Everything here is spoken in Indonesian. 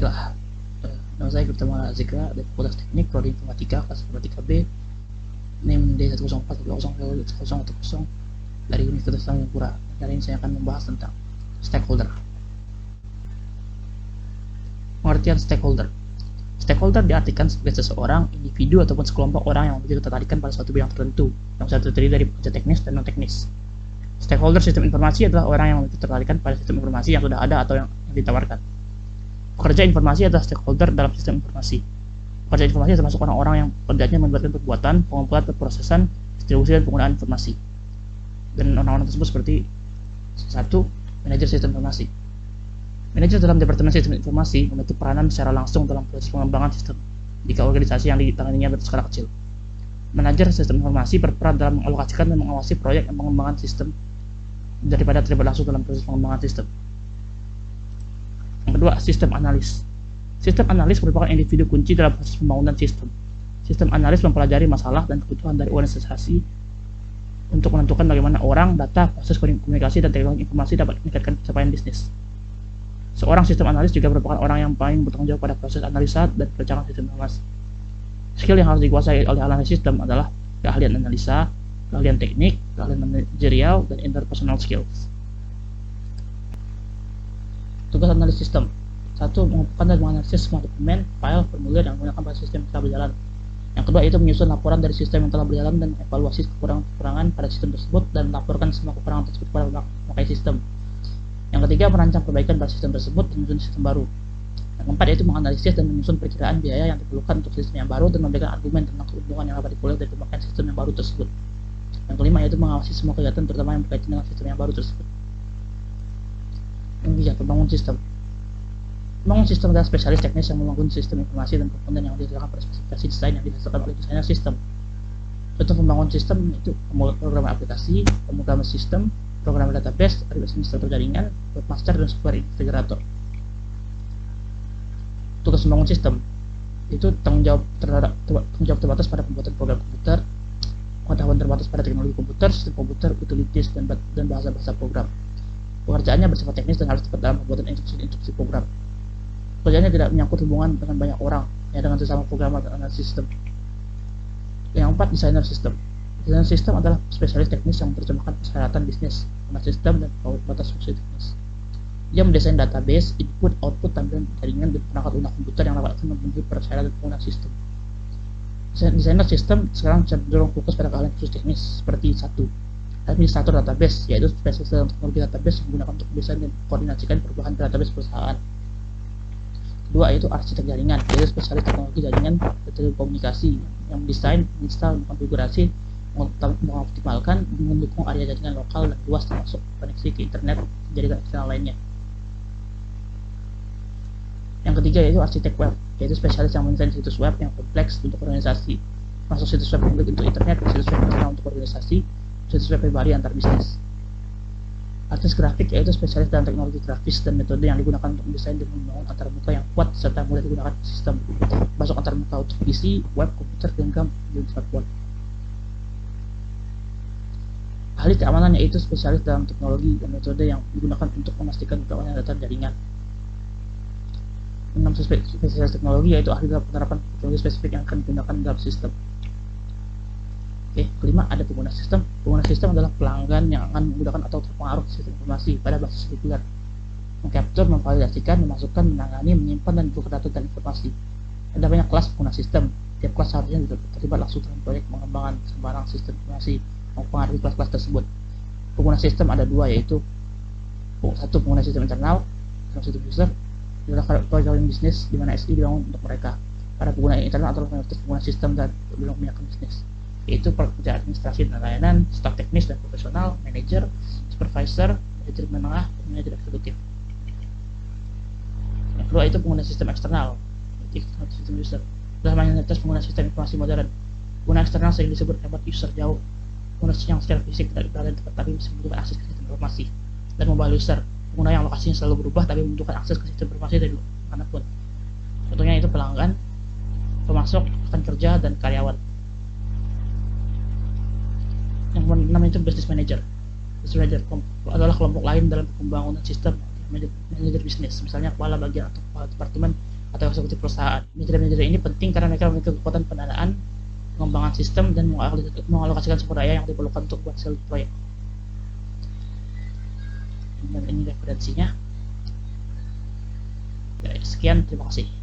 Baiklah, nama saya Gurtama Zikra dari Fakultas Teknik Prodi Informatika kelas Informatika B, NIM D104101010 dari Universitas Tanjung. Kali ini saya akan membahas tentang stakeholder. Pengertian stakeholder. Stakeholder diartikan sebagai seseorang, individu ataupun sekelompok orang yang memiliki ketertarikan pada suatu bidang tertentu yang bisa terdiri dari pekerja teknis dan non teknis. Stakeholder sistem informasi adalah orang yang memiliki ketertarikan pada sistem informasi yang sudah ada atau yang ditawarkan. Pekerja informasi adalah stakeholder dalam sistem informasi. Pekerja informasi termasuk orang-orang yang pekerjaannya melibatkan perbuatan, pengumpulan, perprosesan, distribusi, dan penggunaan informasi. Dan orang-orang tersebut seperti 1. Manajer sistem informasi. Manajer dalam Departemen Sistem Informasi memiliki peranan secara langsung dalam proses pengembangan sistem jika organisasi yang ditanganinya berskala kecil. Manajer sistem informasi berperan dalam mengalokasikan dan mengawasi proyek dan pengembangan sistem daripada terlibat langsung dalam proses pengembangan sistem. Yang kedua, sistem analis. Sistem analis merupakan individu kunci dalam proses pembangunan sistem. Sistem analis mempelajari masalah dan kebutuhan dari organisasi untuk menentukan bagaimana orang, data, proses komunikasi, dan teknologi informasi dapat meningkatkan pencapaian bisnis. Seorang sistem analis juga merupakan orang yang paling bertanggung jawab pada proses analisa dan perencanaan sistem informasi. Skill yang harus dikuasai oleh analis sistem adalah keahlian analisa, keahlian teknik, keahlian manajerial, dan interpersonal skills. Tugas analis sistem. 1. Mengumpulkan dan menganalisis semua dokumen, file, formulir yang menggunakan pada sistem yang telah berjalan. Yang kedua, yaitu menyusun laporan dari sistem yang telah berjalan dan evaluasi kekurangan-kekurangan pada sistem tersebut dan melaporkan semua kekurangan tersebut kepada pemakai sistem. Yang ketiga, merancang perbaikan pada sistem tersebut dan menyusun sistem baru. Yang keempat, yaitu menganalisis dan menyusun perkiraan biaya yang diperlukan untuk sistem yang baru dan memberikan argumen tentang keuntungan yang dapat diperoleh dari pemakaian sistem yang baru tersebut. Yang kelima, yaitu mengawasi semua kegiatan terutama yang berkaitan dengan sistem yang baru tersebut. Yang ketiga, pembangun sistem. Pembangun sistem adalah spesialis teknis yang membangun sistem informasi dan komponen yang didasarkan pada spesifikasi desain yang dihasilkan oleh desainer sistem. Contoh pembangun sistem itu program aplikasi, pemrograman sistem, program database, administrator jaringan, webmaster, dan software integrator. Tugas membangun sistem itu tanggung jawab terbatas pada pembuatan program komputer, pengetahuan terbatas pada teknologi komputer, sistem komputer, utilities, dan bahasa-bahasa program. Pekerjaannya bersifat teknis dan harus tepat dalam pembuatan instruksi program. Pekerjaannya tidak menyangkut hubungan dengan banyak orang, ya dengan sesama programmer dan analis sistem. Yang keempat, desainer sistem. Desainer sistem adalah spesialis teknis yang menerjemahkan persyaratan bisnis, pengguna sistem, dan batas fungsi teknis. Dia mendesain database, input, output, tampilan jaringan, dan perangkat lunak komputer yang dapat memenuhi persyaratan pengguna sistem. Desainer sistem sekarang cenderung fokus pada keahlian khusus teknis seperti 1. Administrator database, yaitu spesialis dalam teknologi database yang digunakan untuk mendesain dan koordinasikan perubahan database perusahaan. Kedua, yaitu arsitek jaringan, yaitu spesialis teknologi jaringan dan telekomunikasi yang mendesain, menginstal, mengkonfigurasi, mengoptimalkan, mendukung area jaringan lokal dan luas termasuk koneksi ke internet dan jaringan eksternal lainnya. Yang ketiga, yaitu arsitek web, yaitu spesialis yang mendesain situs web yang kompleks untuk organisasi, termasuk situs web publik untuk internet, situs web internal untuk organisasi, situs web pribadi antar bisnis. Artis grafik yaitu spesialis dalam teknologi grafis dan metode yang digunakan untuk mendesain dan membangun antarmuka yang kuat serta mudah digunakan sistem, termasuk antarmuka untuk PC, web, komputer, genggam, dan smartphone. Ahli keamanan yaitu spesialis dalam teknologi dan metode yang digunakan untuk memastikan keamanan data jaringan. 6. Spesialis teknologi yaitu ahli dalam penerapan teknologi spesifik yang akan digunakan dalam sistem. Kelima, ada pengguna sistem. Pengguna sistem adalah pelanggan yang akan menggunakan atau terpengaruh sistem informasi pada basis reguler, mengcapture, memvalidasikan, memasukkan, menangani, menyimpan, dan membuka data dan informasi. Ada banyak kelas pengguna sistem. Tiap kelas seharusnya terlibat langsung dalam proyek pengembangan sembarang sistem informasi mempengaruhi kelas-kelas tersebut. Pengguna sistem ada dua, yaitu 1. Pengguna sistem internal, sistem user, adalah proyek bisnis di mana SI dibangun untuk mereka. Para pengguna internal adalah mayoritas pengguna sistem dan belum menyiapkan bisnis, yaitu pekerja administrasi dan layanan, staf teknis dan profesional, manajer, supervisor, manajer menengah, dan manajer eksekutif. Yang kedua, itu pengguna sistem eksternal, sistem user, adalah mayoritas pengguna sistem informasi modern. Pengguna eksternal sering disebut remote user jauh, pengguna yang secara fisik tidak berada di tempat tapi bisa membutuhkan akses ke sistem informasi. Dan mobile user, pengguna yang lokasinya selalu berubah tapi membutuhkan akses ke sistem informasi dari manapun. Contohnya itu pelanggan, pemasok, rekan kerja, dan karyawan. Yang ke-6 itu business manager. Business manager adalah kelompok lain dalam pembangunan sistem manajer bisnis, misalnya kepala bagian atau kepala departemen atau eksekutif perusahaan. Manajer-manajer ini penting karena mereka memiliki kekuatan pendanaan, pengembangan sistem, dan mengalokasikan sumber daya yang diperlukan untuk berhasil proyek. Dan ini referensinya. Sekian, terima kasih.